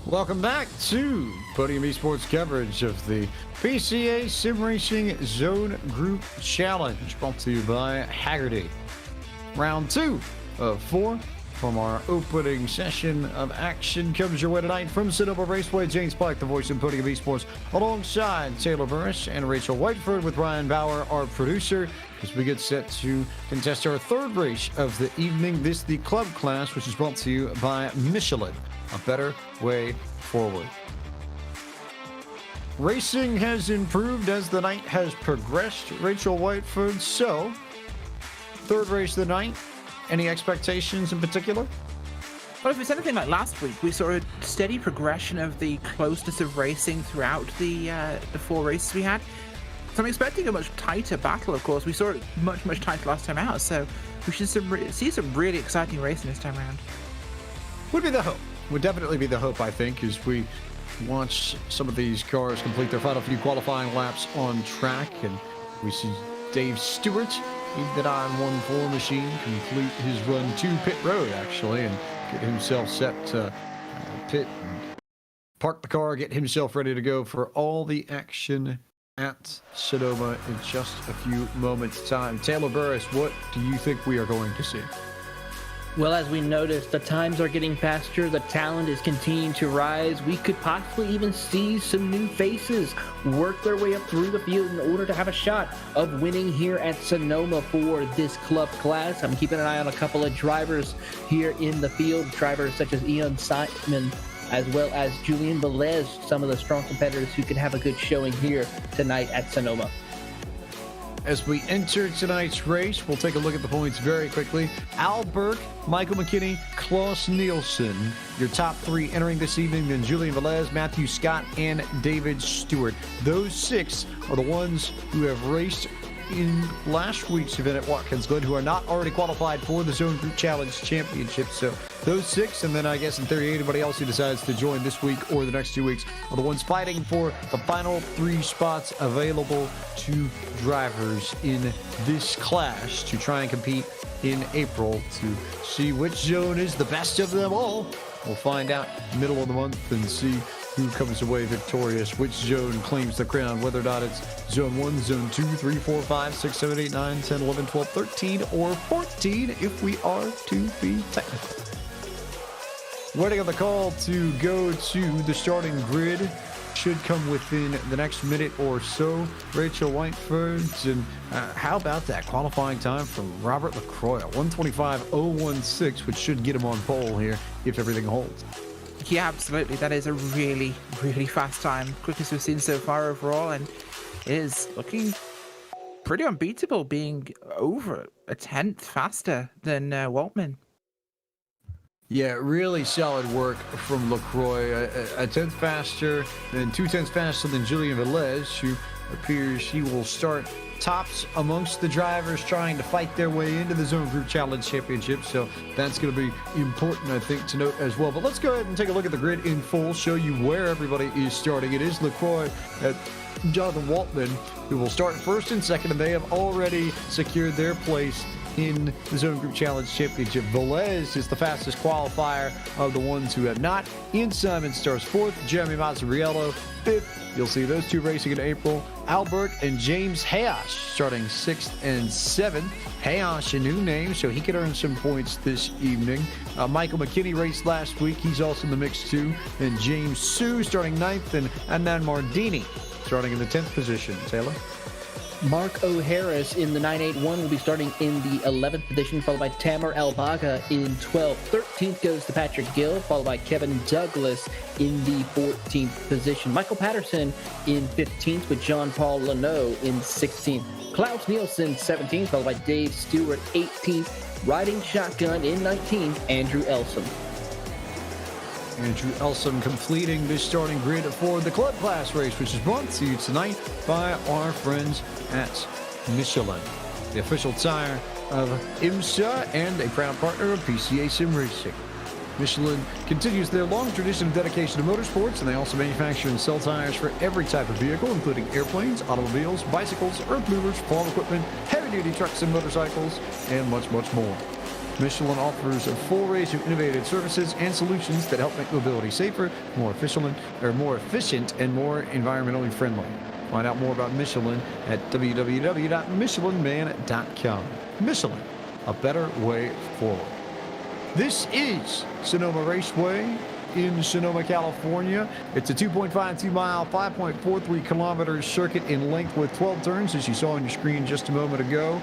Welcome back to Podium Esports coverage of the PCA Sim Racing Zone Group Challenge, brought to you by Hagerty. Round 2 of 4 from our opening session of action comes your way tonight from Sonoma Raceway. James Pike, the voice of Podium Esports, alongside Taylor Burris and Rachel Whiteford, with Ryan Bauer, our producer, as we get set to contest our third race of the evening. This the club class, which is brought to you by Michelin. A better way forward. Racing has improved as the night has progressed, Rachel Whiteford. So, third race of the night, any expectations in particular? Well, if it's anything like last week, we saw a steady progression of the closeness of racing throughout the 4 races we had. So I'm expecting a much tighter battle, of course. We saw it much tighter last time out, so we should see some really exciting racing this time around. Would be the hope. Would definitely be the hope, I think, as we watch some of these cars complete their final few qualifying laps on track. And we see Dave Stewart in the 914 machine complete his run to pit road, actually, and get himself set to pit and park the car, get himself ready to go for all the action at Sonoma in just a few moments' time. Taylor Burris, what do you think we are going to see? Well, as we noticed, the times are getting faster, the talent is continuing to rise. We could possibly even see some new faces work their way up through the field in order to have a shot of winning here at Sonoma for this club class. I'm keeping an eye on a couple of drivers here in the field, drivers such as Ian Simon, as well as Julian Velez, some of the strong competitors who could have a good showing here tonight at Sonoma. As we enter tonight's race, we'll take a look at the points very quickly. Al Burke, Michael McKinney, Klaus Nielsen, your top 3 entering this evening. Then Julian Velez, Matthew Scott, and David Stewart. Those 6 are the ones who have raced in last week's event at Watkins Glen, who are not already qualified for the Zone Group Challenge Championship. So those 6, and then I guess in theory anybody else who decides to join this week or the next 2 weeks, are the ones fighting for the final 3 spots available to drivers in this class to try and compete in April to see which zone is the best of them all. We'll find out middle of the month and see who comes away victorious, which zone claims the crown, whether or not it's Zone 1, Zone 2, 3, 4, 5, 6, 7, 8, 9, 10, 11, 12, 13, or 14 if we are to be technical. Waiting on the call to go to the starting grid should come within the next minute or so. Rachel Whiteford, and how about that qualifying time from Robert LaCroix, 125.016, which should get him on pole here if everything holds. Yeah, absolutely. That is a really fast time. Quickest we've seen so far overall, and it is looking pretty unbeatable, being over a 10th faster than Waltman. Yeah, really solid work from LaCroix. A 10th faster, then 2 tenths faster than Julian Velez, who appears he will start tops amongst the drivers trying to fight their way into the Zone Group Challenge Championship. So that's going to be important, I think, to note as well. But let's go ahead and take a look at the grid in full, show you where everybody is starting. It is LaCroix at Jonathan Waltman, who will start first and second, and they have already secured their place in the Zone Group Challenge Championship. Velez is the fastest qualifier of the ones who have not. Ian Simon starts 4th, Jeremy Mazzariello 5th. You'll see those 2 racing in April. Al Burke and James Hayash starting 6th and 7th. Hayash, a new name, so he could earn some points this evening. Michael McKinney raced last week. He's also in the mix too. And James Sue starting 9th, and Adnan Mardini starting in the 10th position. Taylor? Mark O'Harris in the 981 will be starting in the 11th position, followed by Tamer Albaga in 12th. 13th goes to Patrick Gill, followed by Kevin Douglas in the 14th position. Michael Patterson in 15th, with John Paul Leno in 16th. Klaus Nielsen 17th, followed by Dave Stewart 18th. Riding shotgun in 19th, Andrew Elsom. Andrew Elsom completing this starting grid for the club class race, which is brought to you tonight by our friends at Michelin, the official tire of IMSA and a proud partner of PCA Sim Racing. Michelin continues their long tradition of dedication to motorsports, and they also manufacture and sell tires for every type of vehicle, including airplanes, automobiles, bicycles, earth movers, farm equipment, heavy-duty trucks and motorcycles, and much more. Michelin offers a full range of innovative services and solutions that help make mobility safer, more efficient, and more environmentally friendly. Find out more about Michelin at www.michelinman.com. Michelin, a better way forward. This is Sonoma Raceway in Sonoma, California. It's a 2.52 mile, 5.43 kilometer circuit in length with 12 turns, as you saw on your screen just a moment ago.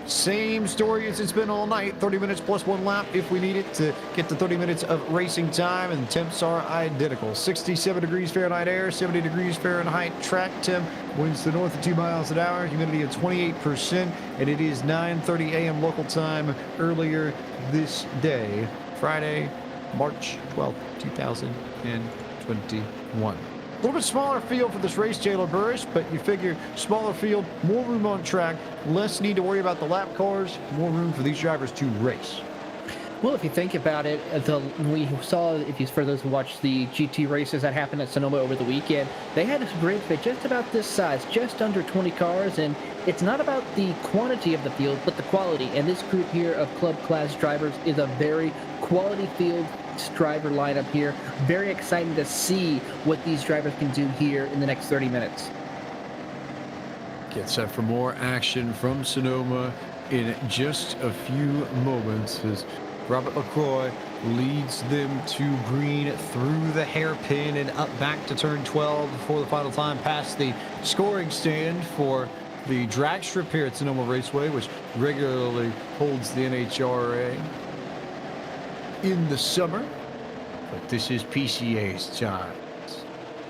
Same story as it's been all night, 30 minutes plus one lap if we need it to get to 30 minutes of racing time, and temps are identical. 67 degrees Fahrenheit air, 70 degrees Fahrenheit track temp, winds to north of 2 miles an hour, humidity of 28%, and it is 9:30 a.m. local time earlier this day, Friday, March 12th, 2021. A little bit smaller field for this race, Taylor Burris, but you figure smaller field, more room on track, less need to worry about the lap cars, more room for these drivers to race. Well, if you think about it, we saw, for those who watched the GT races that happened at Sonoma over the weekend, they had a grid fit just about this size, just under 20 cars, and it's not about the quantity of the field, but the quality. And this group here of club class drivers is a very quality field driver lineup here. Very exciting to see what these drivers can do here in the next 30 minutes. Get set for more action from Sonoma in just a few moments as Robert LaCroix leads them to green through the hairpin and up back to turn 12 before the final time past the scoring stand for the drag strip here at Sonoma Raceway, which regularly holds the NHRA in the summer. But this is PCA's time.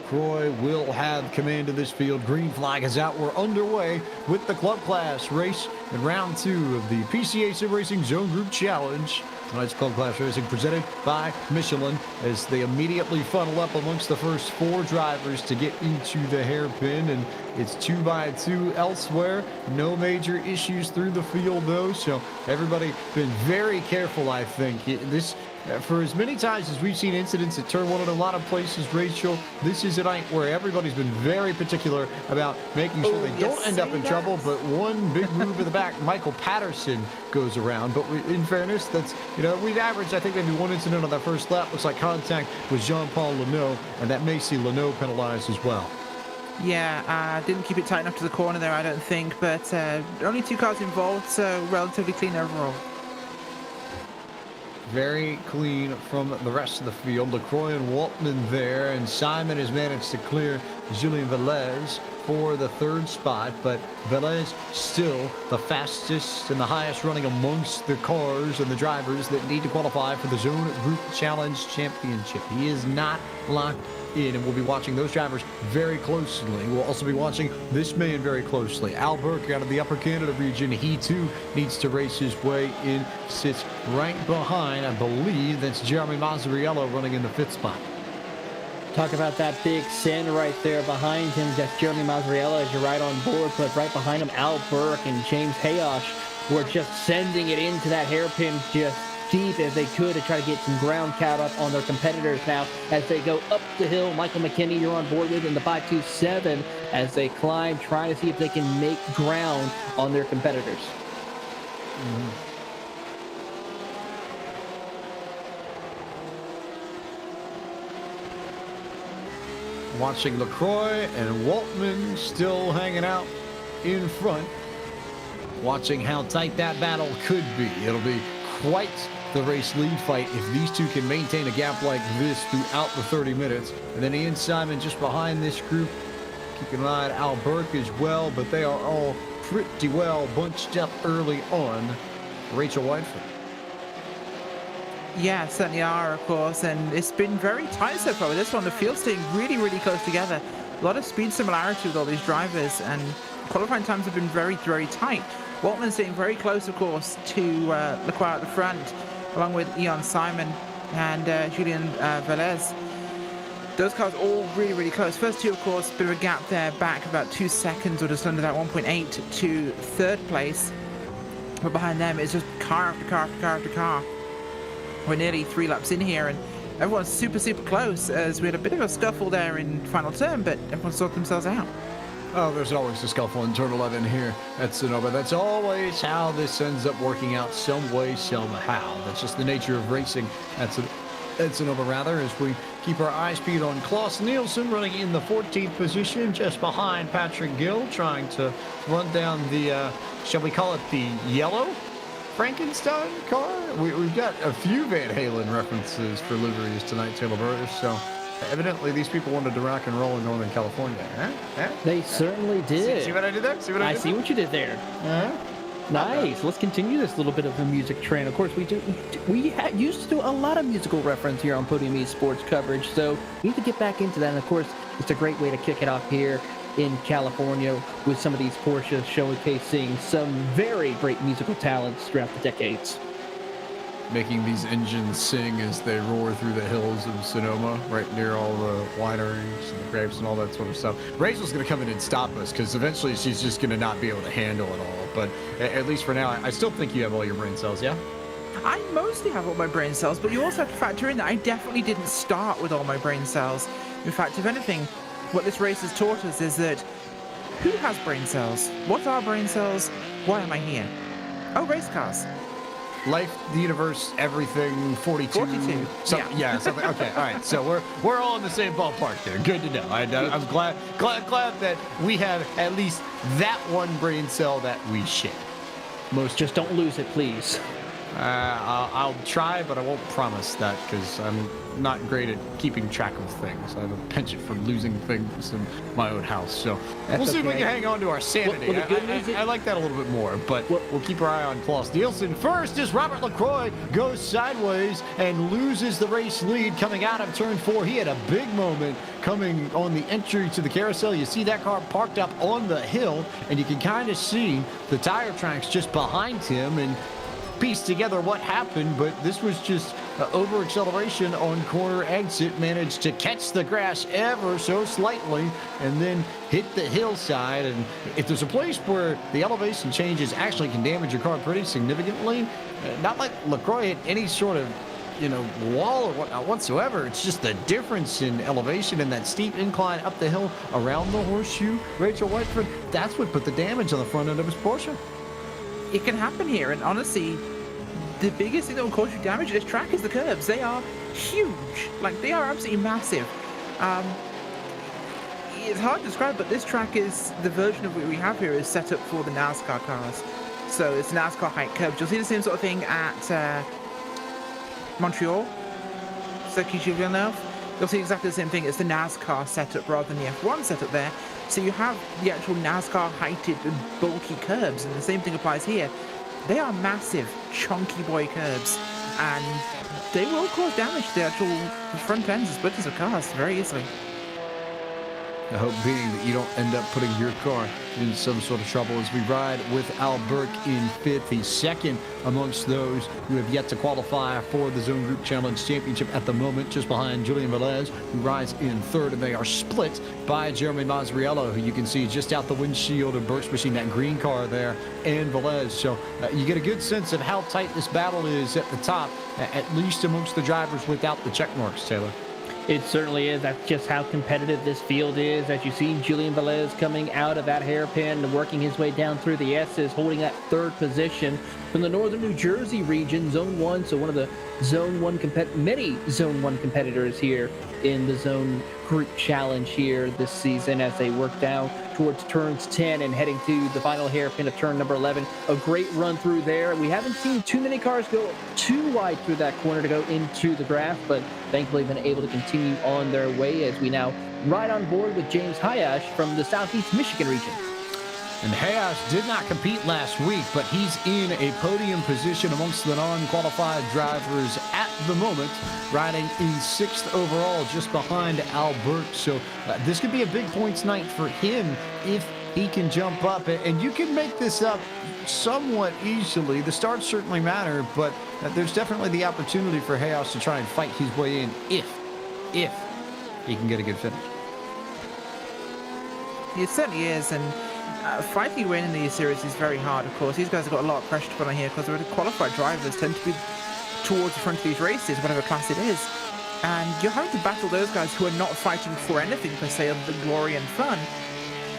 Croy will have command of this field. Green flag is out. We're underway with the club class race in round 2 of the PCA Sim Racing Zone Group Challenge. Tonight's club class racing presented by Michelin as they immediately funnel up amongst the first 4 drivers to get into the hairpin, and it's 2 by 2 elsewhere. No major issues through the field though, so everybody been very careful. I think this, for as many times as we've seen incidents at turn 1 in a lot of places, Rachel, this is a night where everybody's been very particular about making sure they don't end up in trouble. But one big move in the back, Michael Patterson goes around. But in fairness, that's, we've averaged, I think, maybe 1 incident on that first lap. Looks like contact with Jean-Paul Leno, and that may see Leno penalized as well. Yeah, didn't keep it tight enough to the corner there, I don't think. But only 2 cars involved, so relatively clean overall. Very clean from the rest of the field. LaCroix and Waltman there, and Simon has managed to clear Julien Velez for the 3rd spot, but Velez still the fastest and the highest running amongst the cars and the drivers that need to qualify for the Zone Group Challenge Championship. He is not locked in, and we'll be watching those drivers very closely. We'll also be watching this man very closely. Al Burke out of the Upper Canada region. He too needs to race his way in. Sits right behind, I believe that's Jeremy Mazzariello running in the 5th spot. Talk about that big sin right there behind him. That's Jeremy Mazzariello as you're right on board, but right behind him, Al Burke and James Hayosh were just sending it into that hairpin just deep as they could to try to get some ground caught up on their competitors now as they go up the hill. Michael McKinney, you're on board with in the 527 as they climb, trying to see if they can make ground on their competitors. Watching LaCroix and Waltman still hanging out in front. Watching how tight that battle could be. It'll be quite the race lead fight if these two can maintain a gap like this throughout the 30 minutes. And then Ian Simon just behind this group. Keeping an eye on Al Burke as well, but they are all pretty well bunched up early on. Rachel Whiteford. Yeah, certainly are, of course, and it's been very tight so far with this one. The field's staying really, really close together. A lot of speed similarity with all these drivers, and qualifying times have been very, very tight. Waltman's staying very close, of course, to LaCroix at the front, along with Ian Simon and Julien Velez. Those cars all really, really close. First 2, of course, bit of a gap there, back about 2 seconds or just under that, 1.8 to 3rd place. But behind them, it's just car after car after car after car. We're nearly 3 laps in here, and everyone's super, super close, as we had a bit of a scuffle there in final turn, but everyone sorted themselves out. Oh, there's always a scuffle in Turn 11 here at Sonoma. That's always how this ends up working out, some way, somehow. That's just the nature of racing at Sonoma, rather, as we keep our eyes peeled on Klaus Nielsen running in the 14th position, just behind Patrick Gill, trying to run down the, shall we call it the yellow Frankenstein car? We've got a few Van Halen references for liveries tonight, Taylor Burris, so evidently these people wanted to rock and roll in Northern California. They certainly did. See what I did there? See what I did see there? what you did there. Nice. Let's continue this little bit of a music train. Of course, we used to do a lot of musical reference here on Podium Esports coverage, so we need to get back into that. And of course, it's a great way to kick it off here in California with some of these Porsches showcasing some very great musical talents throughout the decades. Making these engines sing as they roar through the hills of Sonoma, right near all the wineries and the grapes and all that sort of stuff. Rachel's going to come in and stop us because eventually she's just going to not be able to handle it all. But at least for now, I still think you have all your brain cells, yeah? I mostly have all my brain cells, but you also have to factor in that I definitely didn't start with all my brain cells. In fact, if anything, what this race has taught us is that who has brain cells? What are brain cells? Why am I here? Oh, race cars. Life, the universe, everything, 42. 42. Yeah, something. Okay, all right. So we're all in the same ballpark there. Good to know. I'm glad that we have at least that one brain cell that we share. Just don't lose it, please. I'll try, but I won't promise that because I'm not great at keeping track of things. I have a penchant for losing things in my own house. So we'll see if we can hang on to our sanity. I like that a little bit more, but we'll keep our eye on Klaus Nielsen. First as Robert LaCroix goes sideways and loses the race lead coming out of turn 4. He had a big moment coming on the entry to the carousel. You see that car parked up on the hill, and you can kind of see the tire tracks just behind him and piece together what happened, but this was just over acceleration on corner exit, managed to catch the grass ever so slightly and then hit the hillside. And if there's a place where the elevation changes actually can damage your car pretty significantly, not like LaCroix hit any sort of wall or whatnot whatsoever. It's just the difference in elevation and that steep incline up the hill around the horseshoe. Rachel Whiteford, that's what put the damage on the front end of his Porsche. It can happen here, and honestly, the biggest thing that will cause you damage to this track is the curbs. They are huge. Like, they are absolutely massive. It's hard to describe, but this track is, the version of what we have here is set up for the NASCAR cars. So it's NASCAR height curbs. You'll see the same sort of thing at Montreal, Circuit de Villeneuve. You'll see exactly the same thing. It's the NASCAR setup rather than the F1 setup there. So you have the actual NASCAR heighted and bulky curbs, and the same thing applies here. They are massive, chunky boy curbs, and they will cause damage to the actual front ends and splitters of cars very easily. The hope being that you don't end up putting your car in some sort of trouble as we ride with Al Burke in 5th. He's second amongst those who have yet to qualify for the Zone Group Challenge Championship at the moment, just behind Julian Velez, who rides in 3rd, and they are split by Jeremy Mazariello, who you can see just out the windshield of Burke's machine, that green car there, and Velez. So you get a good sense of how tight this battle is at the top, at least amongst the drivers without the check marks, Taylor. It certainly is. That's just how competitive this field is. As you see, Julian Velez coming out of that hairpin and working his way down through the S's, holding that 3rd position from the northern New Jersey region, Zone 1. So one of the Zone 1 many Zone 1 competitors here in the Zone Group Challenge here this season as they work down towards turns 10 and heading to the final hairpin of turn number 11. A great run through there. We haven't seen too many cars go too wide through that corner to go into the grass, but thankfully been able to continue on their way as we now ride on board with James Hayash from the Southeast Michigan region. And Hayash did not compete last week, but he's in a podium position amongst the non-qualified drivers at the moment, riding in 6th overall, just behind Al Burke. So this could be a big points night for him if he can jump up. And you can make this up somewhat easily. The starts certainly matter, but there's definitely the opportunity for Hayash to try and fight his way in if he can get a good finish. It certainly is, and fighting your way in these series is very hard, of course. These guys have got a lot of pressure to put on here because the qualified drivers tend to be towards the front of these races, whatever class it is. And you're having to battle those guys who are not fighting for anything per se other than glory and fun.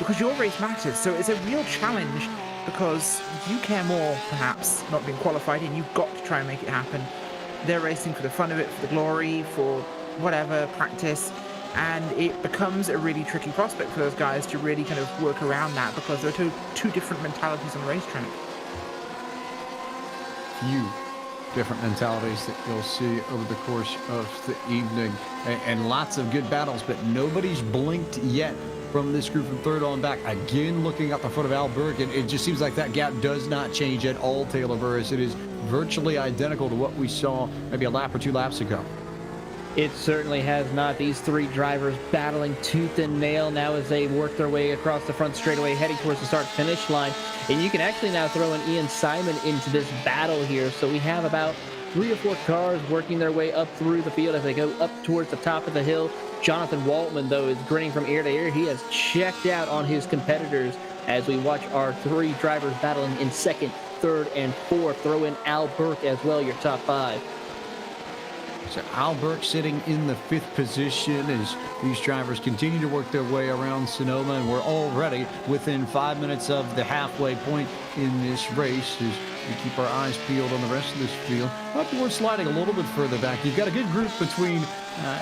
because your race matters. So it's a real challenge because you care more, perhaps, not being qualified, and you've got to try and make it happen. They're racing for the fun of it, for the glory, for whatever, practice, and it becomes a really tricky prospect for those guys to really kind of work around that because there are two different mentalities on the racetrack. Few different mentalities that you'll see over the course of the evening, and lots of good battles, but nobody's blinked yet from this group from third on back. Again, looking at the front of Al Burke, and it just seems like that gap does not change at all, Taylor Burris. It is virtually identical to what we saw maybe a lap or 2 laps ago. It certainly has not. These 3 drivers battling tooth and nail now as they work their way across the front straightaway, heading towards the start-finish line. And you can actually now throw in Ian Simon into this battle here. So we have about 3 or 4 cars working their way up through the field as they go up towards the top of the hill. Jonathan Waltman, though, is grinning from ear to ear. He has checked out on his competitors as we watch our 3 drivers battling in second, third, and fourth. Throw in Al Burke as well, your top 5. So Al Burke sitting in the 5th position as these drivers continue to work their way around Sonoma, and we're already within 5 minutes of the halfway point in this race as we keep our eyes peeled on the rest of this field. But we're sliding a little bit further back. You've got a good group between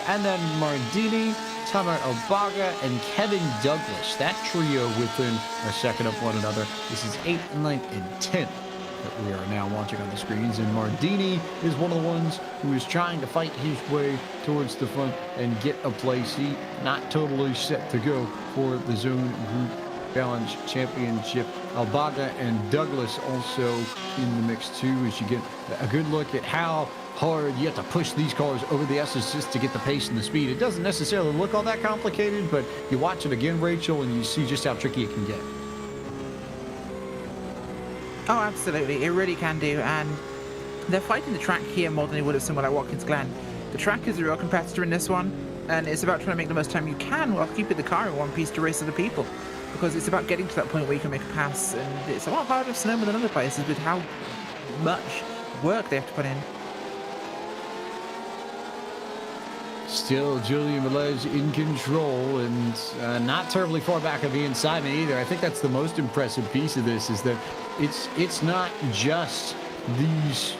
Andan Mardini, Tamar Obaga, and Kevin Douglas. That trio within a second of one another. This is 8th, 9th, and 10th. That we are now watching on the screens, and Mardini is one of the ones who is trying to fight his way towards the front and get a place. He not totally set to go for the Zone Group Challenge Championship. Albaga and Douglas also in the mix too, as you get a good look at how hard you have to push these cars over the S's just to get the pace and the speed. It doesn't necessarily look all that complicated, but you watch it again, Rachel, and you see just how tricky it can get. Oh, absolutely. It really can do. And they're fighting the track here more than they would at somewhere like Watkins Glen. The track is a real competitor in this one, and it's about trying to make the most time you can while keeping the car in one piece to race other people. Because it's about getting to that point where you can make a pass, and it's a lot harder for Sonoma than other places with how much work they have to put in. Still, Julian Velez in control, and not terribly far back of Ian Simon either. I think that's the most impressive piece of this, is that it's not just these,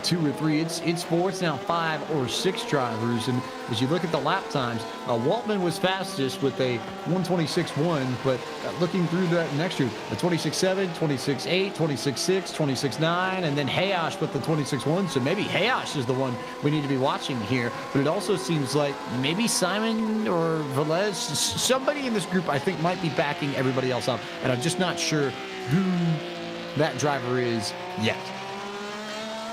2 or 3. It's 4. It's now 5 or 6 drivers. And as you look at the lap times, Waltman was fastest with a 1:26.1, but looking through that next group, a 26.7, 26.8, 26.6, 26.9, and then Hayash with the 26.1. So maybe Hayash is the one we need to be watching here. But it also seems like maybe Simon or Velez, somebody in this group, I think might be backing everybody else up. And I'm just not sure who that driver is yet.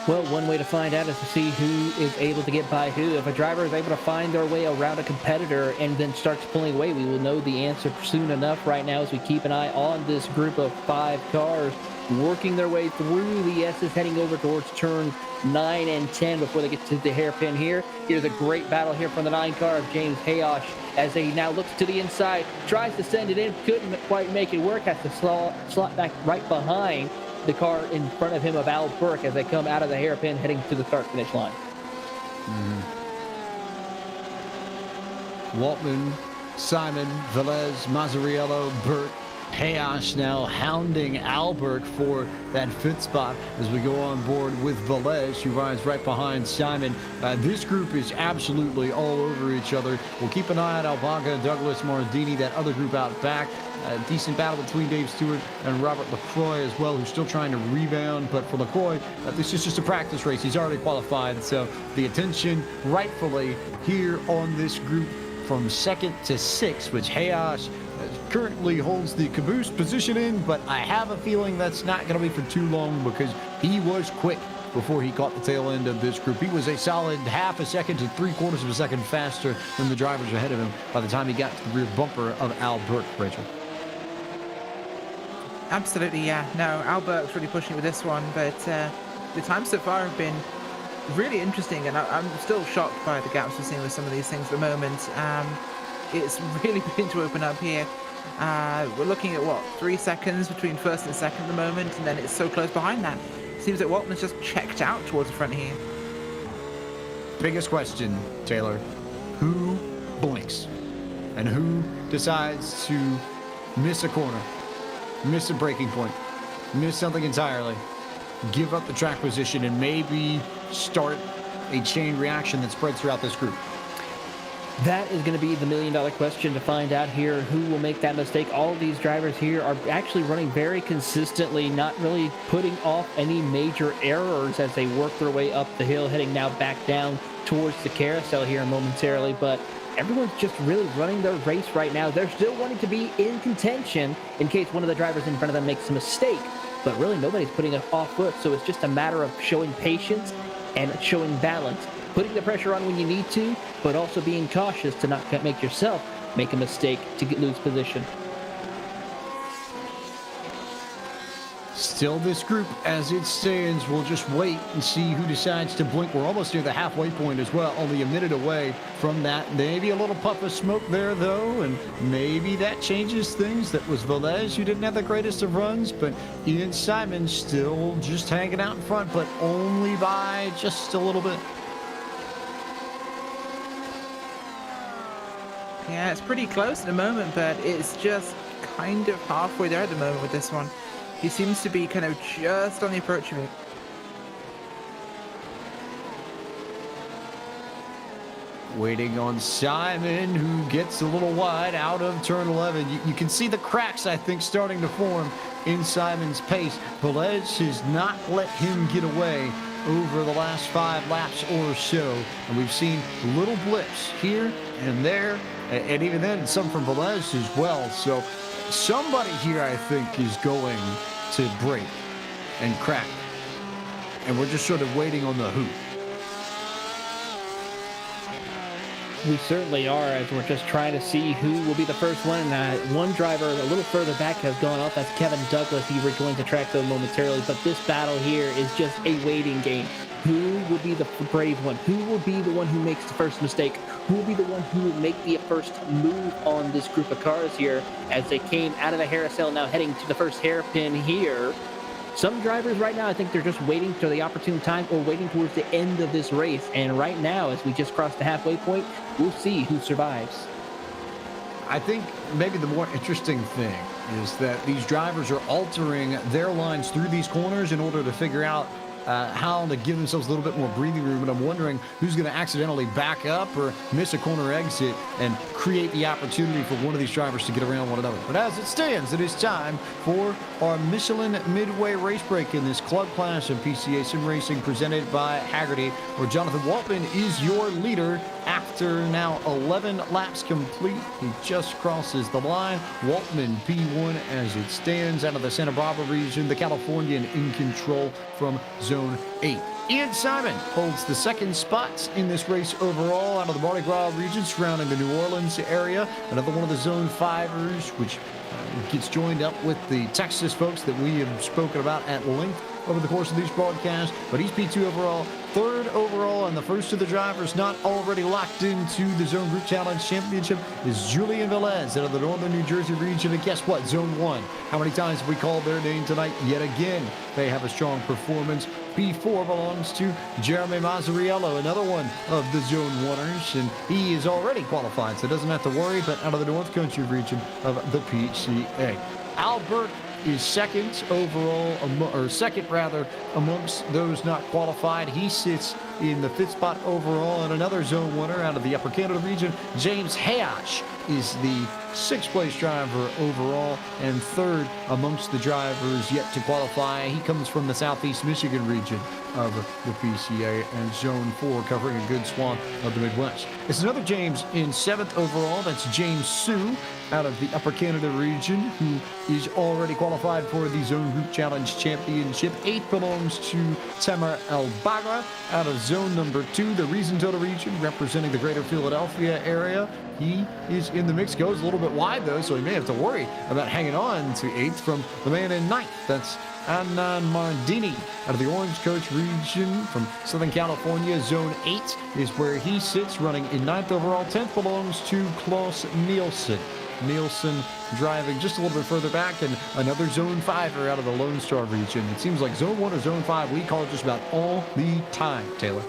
Well, one way to find out is to see who is able to get by who. If a driver is able to find their way around a competitor and then starts pulling away, we will know the answer soon enough right now as we keep an eye on this group of 5 cars working their way through the S's, heading over towards turns 9 and 10 before they get to the hairpin here. Here's a great battle here from the 9 car of James Hayosh as he now looks to the inside, tries to send it in, couldn't quite make it work, has to slot back right behind the car in front of him of Al Burke as they come out of the hairpin heading to the start-finish line. Waltman, Simon, Velez, Mazzariello, Burke, Hayash now hounding Al Burke for that 5th spot as we go on board with Velez, who rides right behind Simon. This group is absolutely all over each other. We'll keep an eye on Albaga, Douglas, Mardini, that other group out back. A decent battle between Dave Stewart and Robert LaCroix as well, who's still trying to rebound. But for LaCroix, this is just a practice race. He's already qualified. So the attention rightfully here on this group from 2nd to 6th, which Hayash currently holds the caboose position in. But I have a feeling that's not going to be for too long because he was quick before he caught the tail end of this group. He was a solid half a second to 3/4 of a second faster than the drivers ahead of him by the time he got to the rear bumper of Al Burke, Rachel. Absolutely, yeah. No, Al Burke's really pushing with this one, but the times so far have been really interesting, and I'm still shocked by the gaps we're seeing with some of these things at the moment. It's really beginning to open up here. We're looking at, 3 seconds between 1st and 2nd at the moment, and then it's so close behind that. Seems that Waltman's just checked out towards the front here. Biggest question, Taylor. Who blinks? And who decides to miss a corner, miss a braking point, miss something entirely, give up the track position, and maybe start a chain reaction that spreads throughout this group? That is going to be the million-dollar question to find out here who will make that mistake. All of these drivers here are actually running very consistently, not really putting off any major errors as they work their way up the hill, heading now back down towards the carousel here momentarily. But everyone's just really running their race right now. They're still wanting to be in contention in case one of the drivers in front of them makes a mistake. But really nobody's putting it off foot, so it's just a matter of showing patience and showing balance. Putting the pressure on when you need to, but also being cautious to not make yourself make a mistake to lose position. Still this group as it stands. We'll just wait and see who decides to blink. We're almost near the halfway point as well, only a minute away from that. Maybe a little puff of smoke there, though, and maybe that changes things. That was Velez, who didn't have the greatest of runs, but Ian Simon still just hanging out in front, but only by just a little bit. Yeah, it's pretty close at the moment, but it's just kind of halfway there at the moment with this one. He seems to be kind of just on the approach of it. Waiting on Simon, who gets a little wide out of turn 11. You can see the cracks, I think, starting to form in Simon's pace. Velez has not let him get away over the last 5 laps or so. And we've seen little blips here and there, and even then some from Velez as well. So somebody here, I think, is going to break and crack. And we're just sort of waiting on the who. We certainly are, as we're just trying to see who will be the first one. One driver a little further back has gone off. That's Kevin Douglas. He rejoins the track, though, momentarily. But this battle here is just a waiting game. Who will be the brave one? Who will be the one who makes the first mistake? Who will be the one who will make the first move on this group of cars here as they came out of the carousel, now heading to the first hairpin here? Some drivers right now, I think they're just waiting for the opportune time or waiting towards the end of this race. And right now, as we just crossed the halfway point, we'll see who survives. I think maybe the more interesting thing is that these drivers are altering their lines through these corners in order to figure out how to give themselves a little bit more breathing room. And I'm wondering who's going to accidentally back up or miss a corner exit and create the opportunity for one of these drivers to get around one another. But as it stands, it is time for our Michelin Midway race break in this club class of PCA Sim Racing presented by Hagerty, where Jonathan Waltman is your leader after now 11 laps complete. He just crosses the line. Waltman P1 as it stands out of the Santa Barbara region, the Californian in control from Zone 8. Ian Simon holds the second spot in this race overall out of the Mardi Gras region surrounding the New Orleans area. Another one of the Zone 5ers, which gets joined up with the Texas folks that we have spoken about at length over the course of these broadcasts. But he's P2 overall, third overall, and the first of the drivers not already locked into the Zone Group Challenge Championship is Julian Velez out of the Northern New Jersey region. And guess what? Zone 1. How many times have we called their name tonight? Yet again, they have a strong performance. P4 belongs to Jeremy Mazzariello, another one of the Zone 1ers, and he is already qualified, so doesn't have to worry, but out of the North Country region of the PCA. Albert is second overall, amongst those not qualified. He sits in the 5th spot overall, and another Zone 1er out of the Upper Canada region, James Hayash, is the 6th place driver overall and third amongst the drivers yet to qualify. He comes from the Southeast Michigan region of the PCA and Zone 4, covering a good swath of the Midwest. It's another James in 7th overall. That's James Sue out of the Upper Canada region, who is already qualified for the Zone Group Challenge Championship. 8th belongs to Tamer Albagra out of Zone number 2, the Reason-Total region, representing the greater Philadelphia area. He is in the mix, goes a little bit wide though, so he may have to worry about hanging on to 8th from the man in 9th. That's Anand Mardini out of the Orange Coast region from Southern California. Zone 8 is where he sits, running in 9th overall. 10th belongs to Klaus Nielsen. Nielsen driving just a little bit further back, and another Zone 5er out of the Lone Star region. It seems like Zone 1 or Zone 5, we call it just about all the time, Taylor.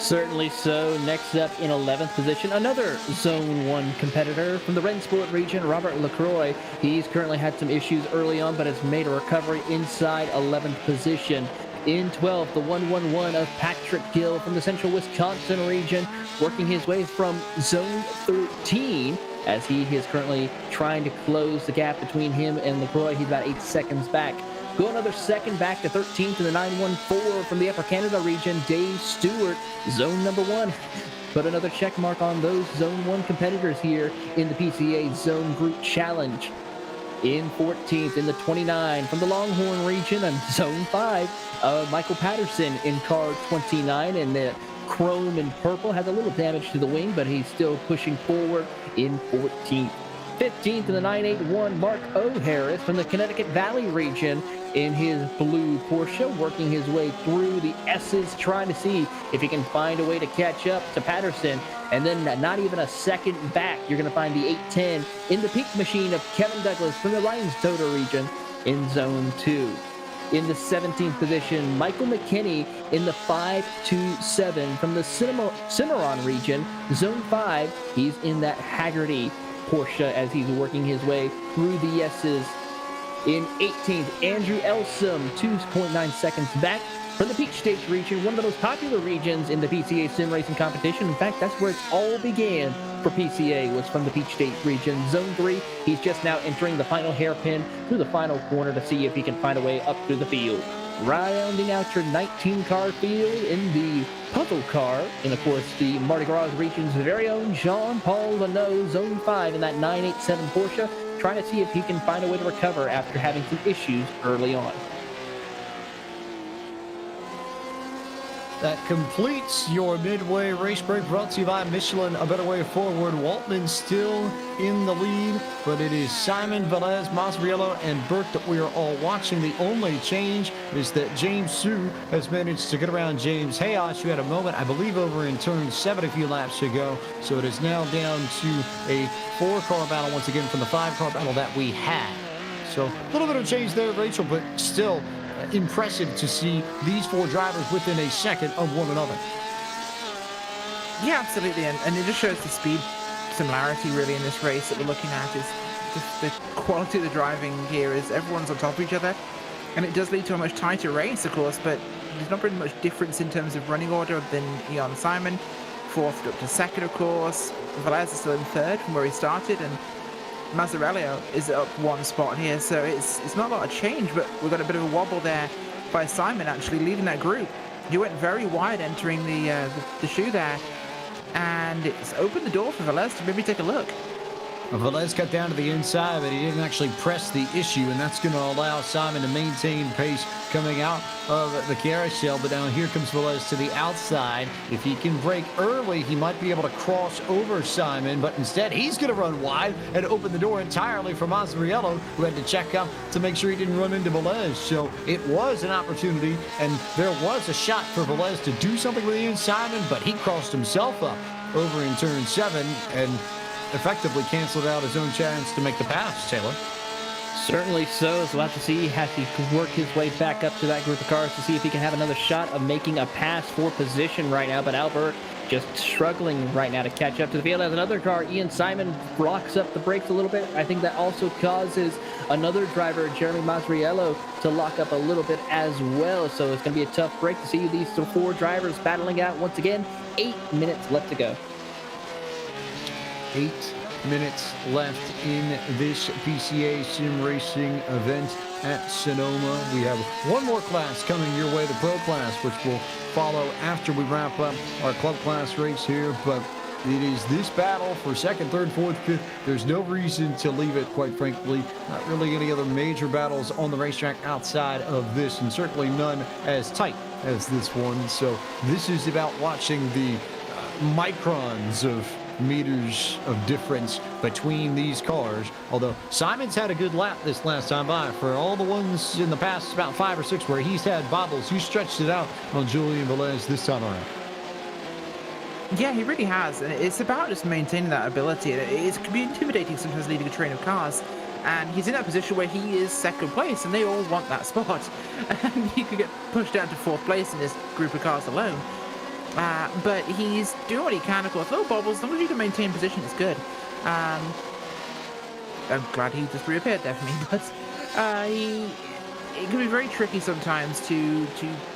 Certainly so. Next up in 11th position, another Zone 1 competitor from the Rennsport region, Robert LaCroix. He's currently had some issues early on, but has made a recovery inside 11th position. In 12th, the 111 of Patrick Gill from the central Wisconsin region, working his way from Zone 13, as he is currently trying to close the gap between him and LaCroix. He's about 8 seconds back. Go another second back to 13th in the 914 from the Upper Canada region, Dave Stewart, zone number 1. Put another check mark on those zone 1 competitors here in the PCA Zone Group Challenge. In 14th, in the 29 from the Longhorn region and zone 5, Michael Patterson in car 29, and the chrome and purple has a little damage to the wing, but he's still pushing forward in 14th. 15th in the 981, Mark O. Harris from the Connecticut Valley region in his blue Porsche, working his way through the S's, trying to see if he can find a way to catch up to Patterson. And then not even a second back, you're going to find the 810 in the Peak Machine of Kevin Douglas from the Rhinestone region in zone 2. In the 17th position, Michael McKinney in the 527 from the Cimarron region, zone 5. He's in that Hagerty Porsche as he's working his way through the S's. In 18th, Andrew Elsom, 2.9 seconds back from the Peach State region, one of the most popular regions in the PCA sim racing competition. In fact, that's where it all began for PCA, was from the Peach State region. Zone 3, he's just now entering the final hairpin through the final corner to see if he can find a way up through the field. Rounding out your 19-car field in the puzzle car, and of course the Mardi Gras region's very own Jean-Paul Leno, zone 5 in that 987 Porsche, trying to see if he can find a way to recover after having some issues early on. That completes your midway race break, brought to you by Michelin, a better way forward. Waltman still in the lead, but it is Simon, Velez, Masriello, and Burke that we are all watching. The only change is that James Sue has managed to get around James Hayosh, who had a moment, I believe, over in turn 7 a few laps ago. So it is now down to a 4-car battle once again from the 5-car battle that we had. So a little bit of change there, Rachel, but still impressive to see these 4 drivers within a second of one another. Yeah, absolutely, and it just shows the speed similarity really in this race that we're looking at. Is the quality of the driving here is everyone's on top of each other, and it does lead to a much tighter race, of course, but there's not really much difference in terms of running order than Ian Simon, 4th up to 2nd, of course. Velez is still in 3rd from where he started, and Mazzarello is up 1 spot here, so it's not a lot of change, but we've got a bit of a wobble there by Simon actually leading that group. He went very wide entering the shoe there, and it's opened the door for Velez to maybe take a look. Velez cut down to the inside, but he didn't actually press the issue, and that's going to allow Simon to maintain pace coming out of the carousel. But now here comes Velez to the outside. If he can break early, he might be able to cross over Simon, but instead he's going to run wide and open the door entirely for Mazzariello, who had to check up to make sure he didn't run into Velez. So it was an opportunity, and there was a shot for Velez to do something with Ian Simon, but he crossed himself up over in turn 7 and effectively canceled out his own chance to make the pass, Taylor. Certainly so. So we'll have to see, has to work his way back up to that group of cars to see if he can have another shot of making a pass for position right now. But Albert just struggling right now to catch up to the field. As another car, Ian Simon, blocks up the brakes a little bit. I think that also causes another driver, Jeremy Masriello, to lock up a little bit as well. So it's going to be a tough break to see these 4 drivers battling out once again. 8 minutes left to go. 8 minutes left in this PCA sim racing event at Sonoma. We have one more class coming your way, the pro class, which will follow after we wrap up our club class race here. But it is this battle for 2nd, 3rd, 4th, 5th. There's no reason to leave it, quite frankly. Not really any other major battles on the racetrack outside of this, and certainly none as tight as this one. So this is about watching the microns of meters of difference between these cars. Although Simon's had a good lap this last time by. For all the ones in the past, about 5 or 6 where he's had bobbles, he stretched it out on Julian Velez this time around. Yeah, he really has, and it's about just maintaining that ability. It can be intimidating sometimes leading a train of cars, and he's in that position where he is 2nd place, and they all want that spot, and he could get pushed down to 4th place in this group of cars alone. But he's doing what he can, of course. Little bobbles, as long as you can maintain position, it's good. I'm glad he just reappeared there for me, but it can be very tricky sometimes to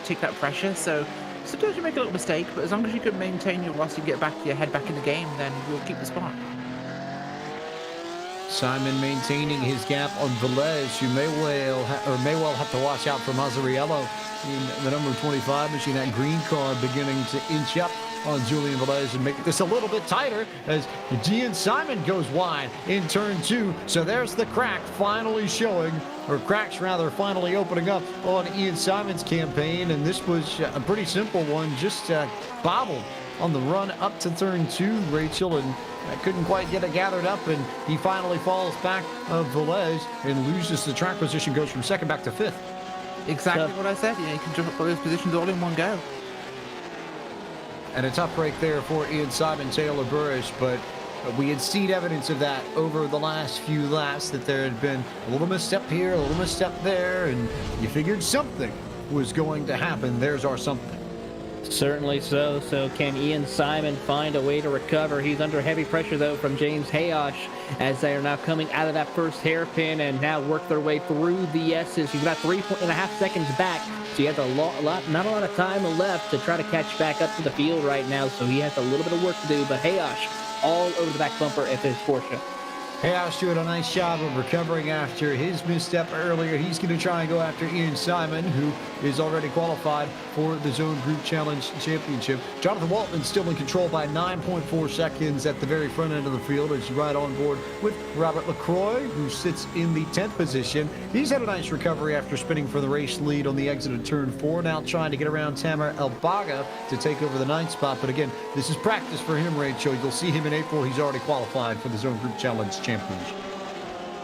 take that pressure, so sometimes you make a little mistake, but as long as you can maintain your velocity and get your head back in the game, then you'll keep the spot. Simon maintaining his gap on Velez, who may well have to watch out for Mazzariello in the number 25 machine. That green car beginning to inch up on Julian Velez and make this a little bit tighter as Gian Simon goes wide in turn 2. So there's the crack finally showing, or cracks rather, finally opening up on Ian Simon's campaign. And this was a pretty simple one, just bobbled on the run up to turn 2, Rachel, and I couldn't quite get it gathered up, and he finally falls back of Velez and loses the track position, goes from second back to fifth. Exactly what I said. You can jump up all those positions all in one go. And a tough break there for Ian Simon, Taylor Burrish, but we had seen evidence of that over the last few laps, that there had been a little misstep here, a little misstep there, and you figured something was going to happen. There's our something. Certainly so. So can Ian Simon find a way to recover? He's under heavy pressure, though, from James Hayosh as they are now coming out of that first hairpin and now work their way through the S's. He's about 3.5 seconds back, so he has not a lot of time left to try to catch back up to the field right now, so he has a little bit of work to do. But Hayosh all over the back bumper of his Porsche. Hayosh doing a nice job of recovering after his misstep earlier. He's going to try and go after Ian Simon, who is already qualified for the Zone Group Challenge Championship. Jonathan Waltman still in control by 9.4 seconds at the very front end of the field as you ride on board with Robert LaCroix, who sits in the 10th position. He's had a nice recovery after spinning for the race lead on the exit of turn 4, now trying to get around Tamer Elbaga to take over the 9th spot. But again, this is practice for him, Rachel. You'll see him in April. He's already qualified for the Zone Group Challenge Championship.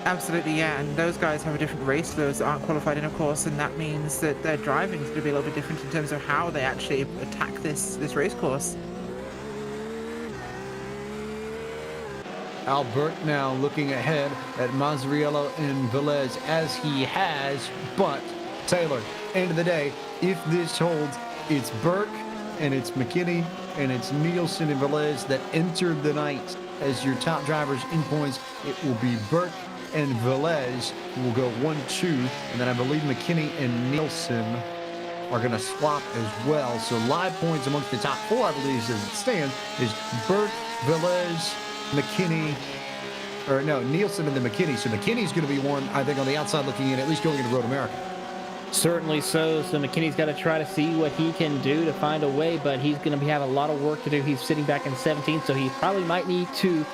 Absolutely, yeah, and those guys have a different race, those that aren't qualified in, of course, and that means that their driving is going to be a little bit different in terms of how they actually attack this race course. Albert now looking ahead at Mazzariello and Velez as he has, but Taylor, end of the day, if this holds, it's Burke and it's McKinney and it's Nielsen and Velez that entered the night as your top drivers in points. It will be Burke and Velez who will go 1-2, and then I believe McKinney and Nielsen are going to swap as well. So live points amongst the top 4, I believe, as it stands, is Burke, Velez, McKinney, or no, Nielsen and then McKinney. So McKinney's going to be one, I think, on the outside looking in, at least going into Road America. Certainly so. So McKinney's got to try to see what he can do to find a way, but he's going to have a lot of work to do. He's sitting back in 17th, so he probably might need to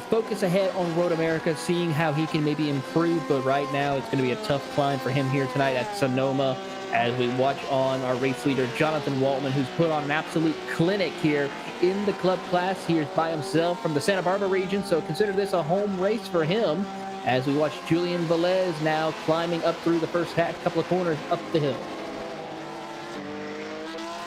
focus ahead on Road America, seeing how he can maybe improve. But right now, it's going to be a tough climb for him here tonight at Sonoma as we watch on our race leader, Jonathan Waltman, who's put on an absolute clinic here in the club class. He's by himself from the Santa Barbara region, so consider this a home race for him as we watch Julian Velez now climbing up through the first couple of corners up the hill.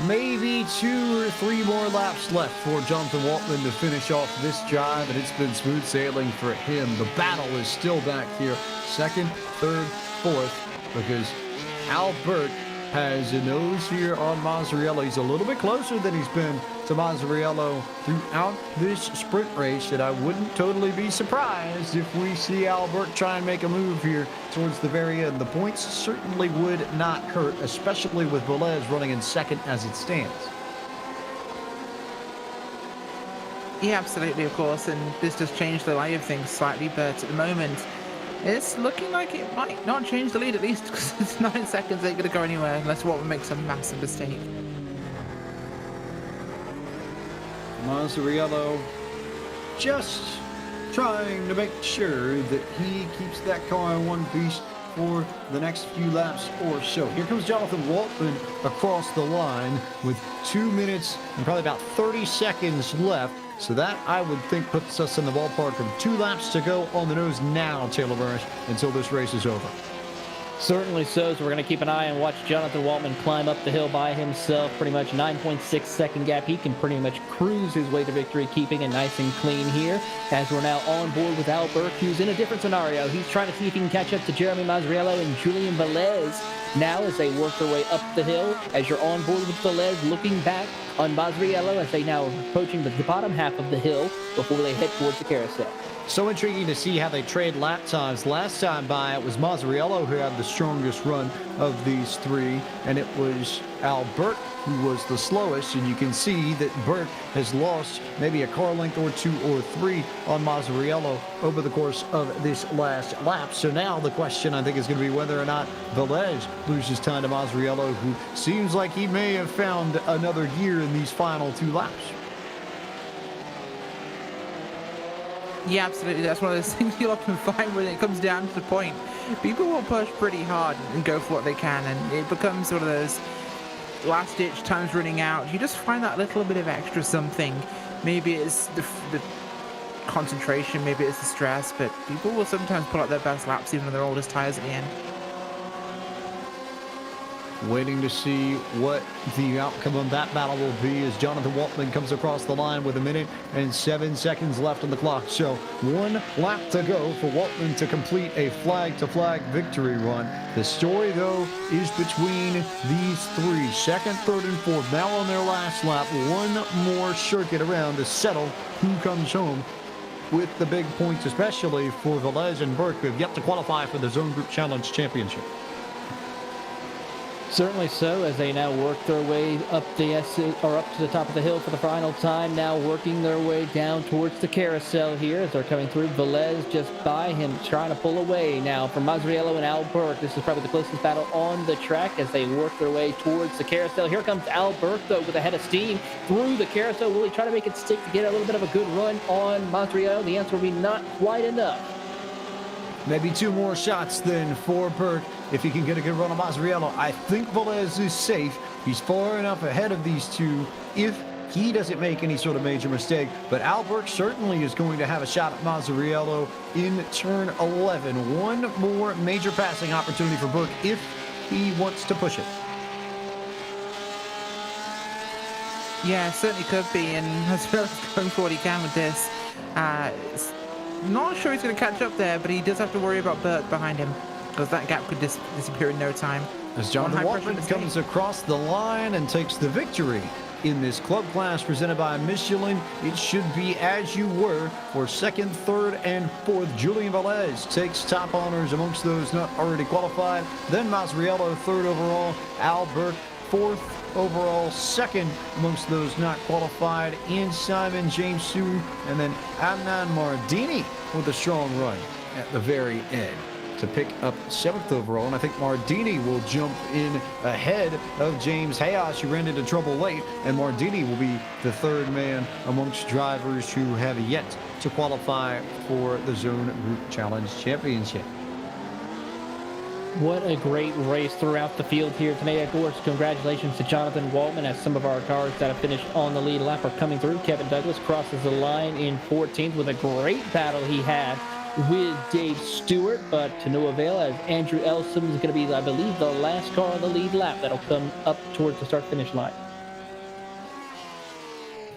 Maybe 2 or 3 more laps left for Jonathan Waltman to finish off this drive, and it's been smooth sailing for him. The battle is still back here, 2nd, 3rd, 4th, because Albert has a nose here on Mazzariello. He's a little bit closer than he's been to Mazzariello throughout this sprint race, and I wouldn't totally be surprised if we see Albert try and make a move here towards the very end. The points certainly would not hurt, especially with Velez running in 2nd as it stands. Yeah, absolutely, of course, and this does change the lay of things slightly, but at the moment, it's looking like it might not change the lead, at least, because it's 9 seconds ain't going to go anywhere unless Waltman makes a massive mistake. Mazzariello just trying to make sure that he keeps that car in one piece for the next few laps or so. Here comes Jonathan Waltman across the line with 2 minutes and probably about 30 seconds left. So that, I would think, puts us in the ballpark of 2 laps to go on the nose now, Taylor Burrish, until this race is over. Certainly so. So we're going to keep an eye and watch Jonathan Waltman climb up the hill by himself. Pretty much 9.6 second gap. He can pretty much cruise his way to victory, keeping it nice and clean here. As we're now on board with Albert, who's in a different scenario. He's trying to see if he can catch up to Jeremy Mazzariello and Julian Velez now as they work their way up the hill. As you're on board with Velez, looking back on Mazriello as they now are approaching the bottom half of the hill before they head towards the carousel. So intriguing to see how they trade lap times. Last time by, it was Mazzariello who had the strongest run of these three, and it was Albert who was the slowest. And you can see that Burt has lost maybe a car length or two or three on Mazzariello over the course of this last lap. So now the question, I think, is going to be whether or not Velez loses time to Mazzariello, who seems like he may have found another gear in these final two laps. Yeah, absolutely. That's one of those things you'll often find when it comes down to the point. People will push pretty hard and go for what they can, and it becomes sort of those last-ditch times running out. You just find that little bit of extra something. Maybe it's the concentration, maybe it's the stress, but people will sometimes pull out their best laps even on their oldest tires at the end. Waiting to see what the outcome of that battle will be as Jonathan Waltman comes across the line with 1 minute and 7 seconds left on the clock. So 1 lap to go for Waltman to complete a flag-to-flag victory run. The story, though, is between these three, second, third, and fourth, now on their last lap. One more circuit around to settle who comes home with the big points, especially for Velez and Burke, who have yet to qualify for the Zone Group Challenge Championship. Certainly so, as they now work their way up to the top of the hill for the final time, now working their way down towards the carousel here as they're coming through. Velez just by him, trying to pull away now from Mazzariello and Albert. This is probably the closest battle on the track as they work their way towards the carousel. Here comes Albert, though, with a head of steam through the carousel. Will he try to make it stick to get a little bit of a good run on Mazzariello? The answer will be not quite enough. Maybe 2 more shots then for Burke if he can get a good run on Mazzariello. I think Velez is safe. He's far enough ahead of these two if he doesn't make any sort of major mistake. But Albert certainly is going to have a shot at Mazzariello in turn 11. One more major passing opportunity for Burke if he wants to push it. Yeah, certainly could be, and Mazzariello's going for what he can with this. Not sure he's going to catch up there, but he does have to worry about Burt behind him, because that gap could disappear in no time. As Jonathan Waltman comes across the line and takes the victory in this club class presented by Michelin, it should be as you were for second, third, and fourth. Julian Velez takes top honors amongst those not already qualified. Then Mazzariello, third overall. Albert, fourth overall, second amongst those not qualified. Ian Simon, James Sue, and then Adnan Mardini with a strong run at the very end to pick up 7th overall. And I think Mardini will jump in ahead of James Hayas, who ran into trouble late. And Mardini will be the third man amongst drivers who have yet to qualify for the Zone Group Challenge Championship. What a great race throughout the field here today. Of course, congratulations to Jonathan Waltman as some of our cars that have finished on the lead lap are coming through. Kevin Douglas crosses the line in 14th with a great battle he had with Dave Stewart, but to no avail as Andrew Elsom is going to be, I believe, the last car on the lead lap that'll come up towards the start-finish line.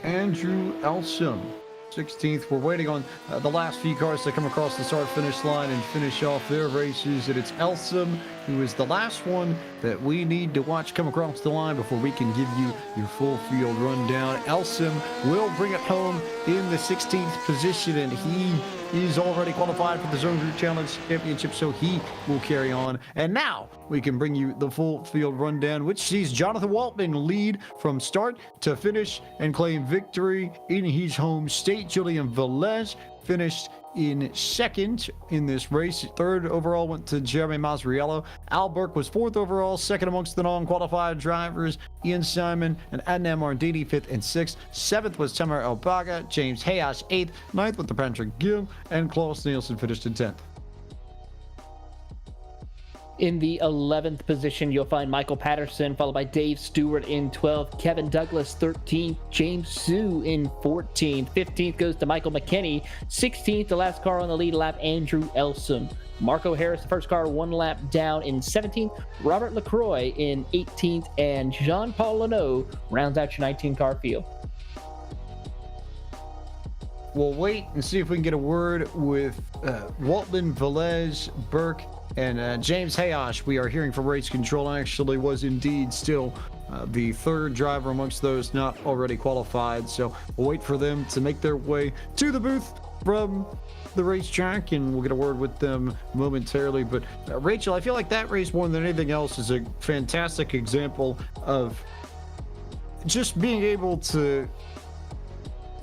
Andrew Elsom, 16th. We're waiting on the last few cars to come across the start-finish line and finish off their races. And it's Elsom who is the last one that we need to watch come across the line before we can give you your full field rundown. Elsom will bring it home in the 16th position, and he is already qualified for the Zone Group Challenge Championship, so he will carry on. And now we can bring you the full field rundown, which sees Jonathan Waltman lead from start to finish and claim victory in his home state. Julian Velez finished in second in this race. Third overall went to Jeremy Mazzariello. Albert was fourth overall, second amongst the non-qualified drivers. Ian Simon and Adnan Mardini, fifth and sixth. Seventh was Tamer Elbaga. James Hayas, eighth. Ninth with the Patrick Gill. And Klaus Nielsen finished in 10th. In the 11th position, you'll find Michael Patterson, followed by Dave Stewart in 12th, Kevin Douglas 13th, James Sue in 14th, 15th goes to Michael McKinney, 16th, the last car on the lead lap, Andrew Elsom. Marco Harris, the first car, 1 lap down in 17th, Robert LaCroix in 18th, and Jean-Paul Leno rounds out your 19-car field. We'll wait and see if we can get a word with Waltman, Velez, Burke, and James Hayash. We are hearing from race control, actually was indeed still the third driver amongst those not already qualified. So we'll wait for them to make their way to the booth from the racetrack, and we'll get a word with them momentarily. But Rachel, I feel like that race more than anything else is a fantastic example of just being able to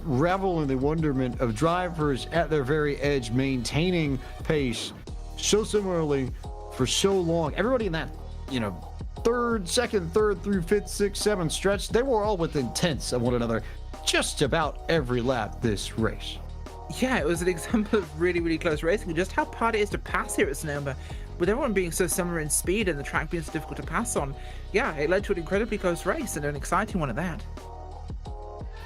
revel in the wonderment of drivers at their very edge maintaining pace so similarly for so long. Everybody in that, second, third through fifth, sixth, seventh stretch, they were all within tenths of one another just about every lap this race. Yeah, it was an example of really, really close racing, and just how hard it is to pass here at Sonoma, with everyone being so similar in speed and the track being so difficult to pass on. Yeah, it led to an incredibly close race, and an exciting one at that.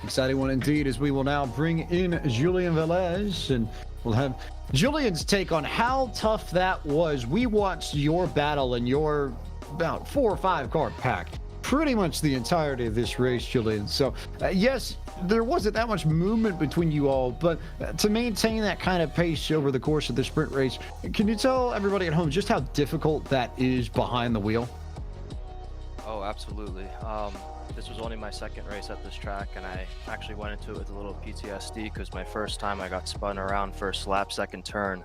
Exciting one indeed, as we will now bring in Julian Velez, and we'll have Julian's take on how tough that was. We watched your battle in your about 4 or 5 car pack pretty much the entirety of this race, Julian. So yes, there wasn't that much movement between you all, but to maintain that kind of pace over the course of the sprint race, can you tell everybody at home just how difficult that is behind the wheel? Oh, absolutely. This was only my second race at this track, and I actually went into it with a little PTSD because my first time I got spun around first lap, second turn.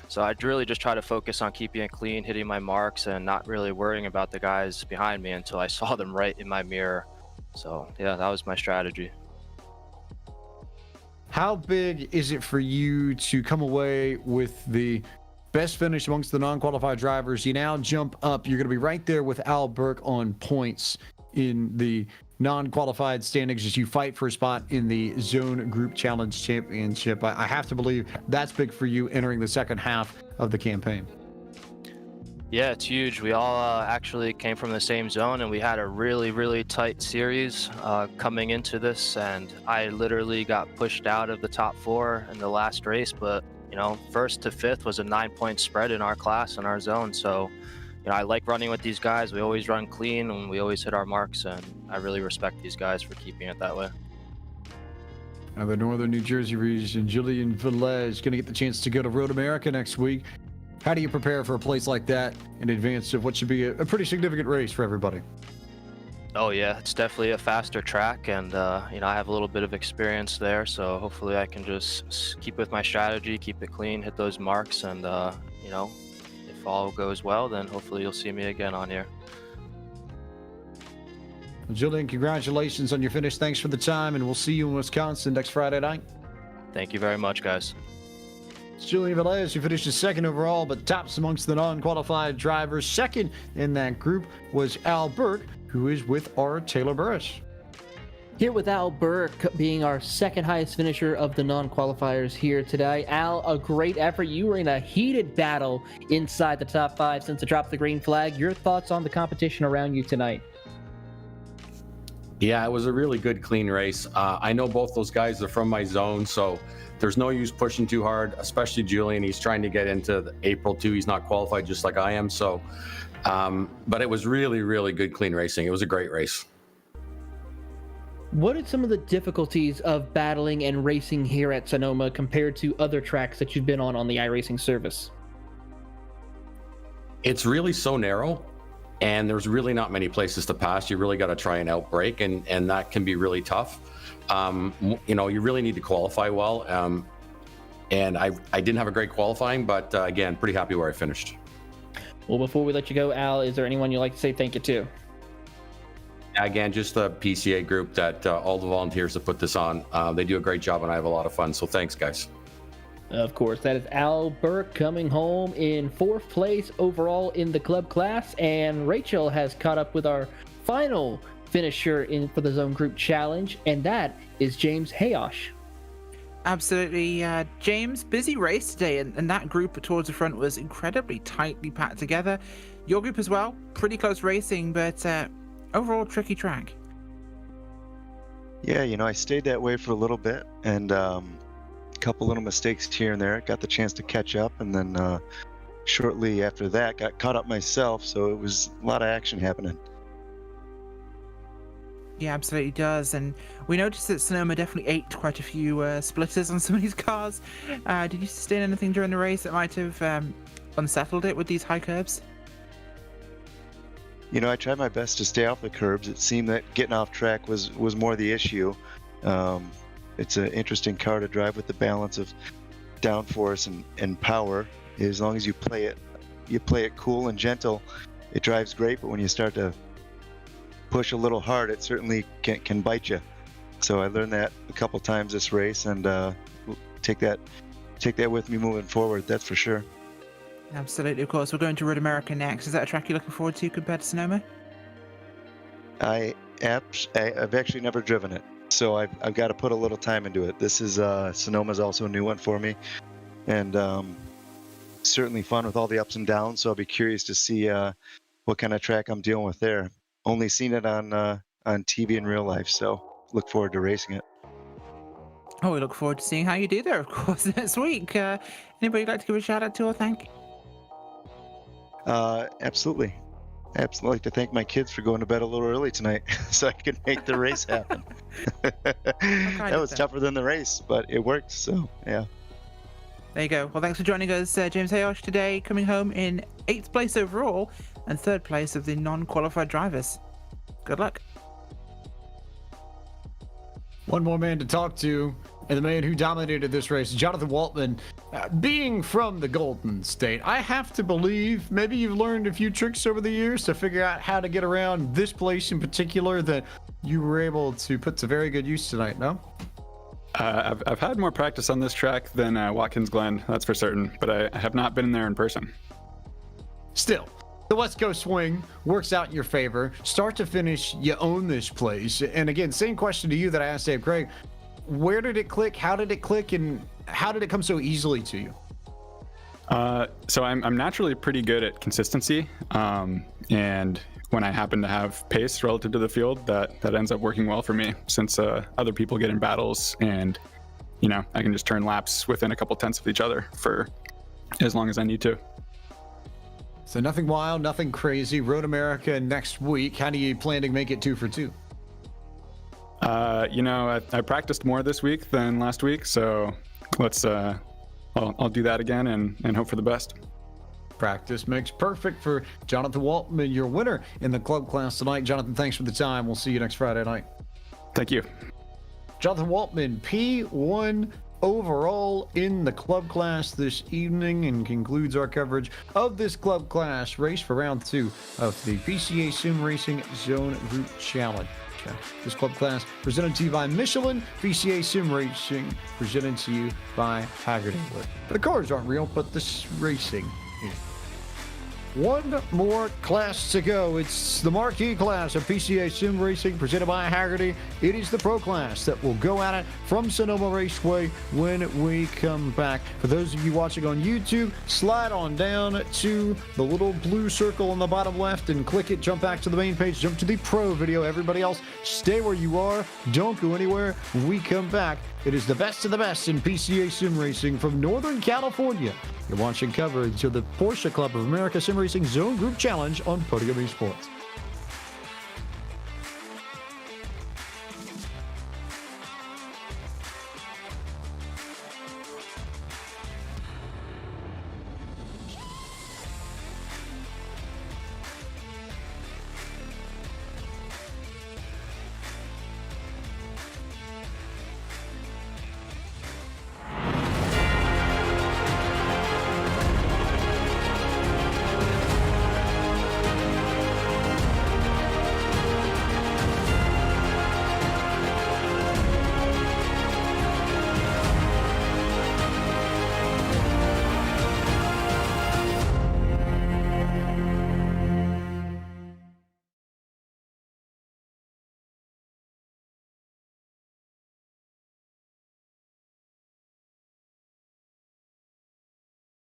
So I'd really just try to focus on keeping it clean, hitting my marks, and not really worrying about the guys behind me until I saw them right in my mirror. So yeah, that was my strategy. How big is it for you to come away with the best finish amongst the non-qualified drivers? You now jump up. You're going to be right there with Al Burke on points in the non-qualified standings as you fight for a spot in the Zone Group Challenge Championship. I have to believe that's big for you entering the second half of the campaign. Yeah, it's huge. We all actually came from the same zone, and we had a really, really tight series coming into this, and I literally got pushed out of the top 4 in the last race, but first to fifth was a 9-point spread in our class and our zone. So I like running with these guys. We always run clean and we always hit our marks, and I really respect these guys for keeping it that way. Now the Northern New Jersey region, Julian Velez going to get the chance to go to Road America next week. How do you prepare for a place like that in advance of what should be a pretty significant race for everybody? Oh yeah, it's definitely a faster track, and I have a little bit of experience there, so hopefully I can just keep with my strategy, keep it clean, hit those marks, and if all goes well, then hopefully you'll see me again on here. Well, Julian, congratulations on your finish. Thanks for the time, and we'll see you in Wisconsin next Friday night. Thank you very much, guys. It's Julian Velez, who finished second overall, but tops amongst the non-qualified drivers. Second in that group was Al Burke, who is with our Taylor Burris. Here with Al Burke being our second highest finisher of the non-qualifiers here today. Al, a great effort. You were in a heated battle inside the top 5 since the drop of the green flag. Your thoughts on the competition around you tonight? Yeah, it was a really good, clean race. I know both those guys are from my zone, so there's no use pushing too hard, especially Julian. He's trying to get into the April 2. He's not qualified just like I am. So, but it was really, really good, clean racing. It was a great race. What are some of the difficulties of battling and racing here at Sonoma compared to other tracks that you've been on the iRacing service? It's really so narrow, and there's really not many places to pass. You really got to try and outbrake, and that can be really tough. You really need to qualify well. And I didn't have a great qualifying, but again, pretty happy where I finished. Well, before we let you go, Al, is there anyone you'd like to say thank you to? Again, just the PCA group that all the volunteers that put this on. They do a great job, and I have a lot of fun. So thanks, guys. Of course, that is Al Burke coming home in 4th place overall in the club class. And Rachel has caught up with our final finisher for the Zone Group Challenge, and that is James Hayosh. Absolutely, James, busy race today, and that group towards the front was incredibly tightly packed together. Your group as well, pretty close racing, but overall tricky track. Yeah, I stayed that way for a little bit, and a couple little mistakes here and there. Got the chance to catch up, and then shortly after that got caught up myself, so it was a lot of action happening. Yeah, absolutely does. And we noticed that Sonoma definitely ate quite a few splitters on some of these cars. Did you sustain anything during the race that might have unsettled it with these high curbs? I tried my best to stay off the curbs. It seemed that getting off track was more the issue. It's an interesting car to drive with the balance of downforce and power. As long as you play it cool and gentle, it drives great. But when you start to push a little hard, it certainly can bite you. So I learned that a couple times this race, and take that with me moving forward. That's for sure. Absolutely, of course. We're going to Road America next. Is that a track you're looking forward to compared to Sonoma? I've actually never driven it, so I've got to put a little time into it. This is Sonoma's also a new one for me, and certainly fun with all the ups and downs. So I'll be curious to see what kind of track I'm dealing with there. Only seen it on TV in real life, so look forward to racing it. Oh, we look forward to seeing how you do there, of course, next week. Anybody you'd like to give a shout out to or thank? Absolutely. I'd like to thank my kids for going to bed a little early tonight so I could make the race happen. That was tougher than the race, but it worked, so yeah. There you go. Well, thanks for joining us, James Hayosh, today, coming home in 8th place overall and 3rd place of the non-qualified drivers. Good luck. One more man to talk to, and the man who dominated this race, Jonathan Waltman. Being from the Golden State, I have to believe maybe you've learned a few tricks over the years to figure out how to get around this place in particular that you were able to put to very good use tonight, no? I've had more practice on this track than Watkins Glen, that's for certain, but I have not been there in person. Still, the West Coast swing works out in your favor. Start to finish, you own this place. And again, same question to you that I asked Dave Craig. Where did it click? How did it click? And how did it come so easily to you? So I'm naturally pretty good at consistency. And when I happen to have pace relative to the field, that ends up working well for me, since other people get in battles and, I can just turn laps within a couple tenths of each other for as long as I need to. So nothing wild, nothing crazy. Road America next week. How do you plan to make it 2 for 2? I practiced more this week than last week, so let's I'll do that again and hope for the best. Practice makes perfect for Jonathan Waltman, your winner in the club class tonight. Jonathan, thanks for the time. We'll see you next Friday night. Thank you. Jonathan Waltman, P1 overall in the club class this evening, and concludes our coverage of this club class race for round 2 of the PCA Sim Racing Zone Group Challenge. This club class presented to you by Michelin, PCA Sim Racing presented to you by Hagerty. The cars aren't real, but this racing is. One more class to go. It's the marquee class of PCA Sim Racing presented by Hagerty. It is the pro class that will go at it from Sonoma Raceway when we come back. For those of you watching on YouTube, slide on down to the little blue circle on the bottom left and click it. Jump back to the main page. Jump to the pro video. Everybody else, stay where you are. Don't go anywhere. When we come back, it is the best of the best in PCA Sim Racing from Northern California. You're watching coverage of the Porsche Club of America Sim Racing Zone Group Challenge on Podium Esports.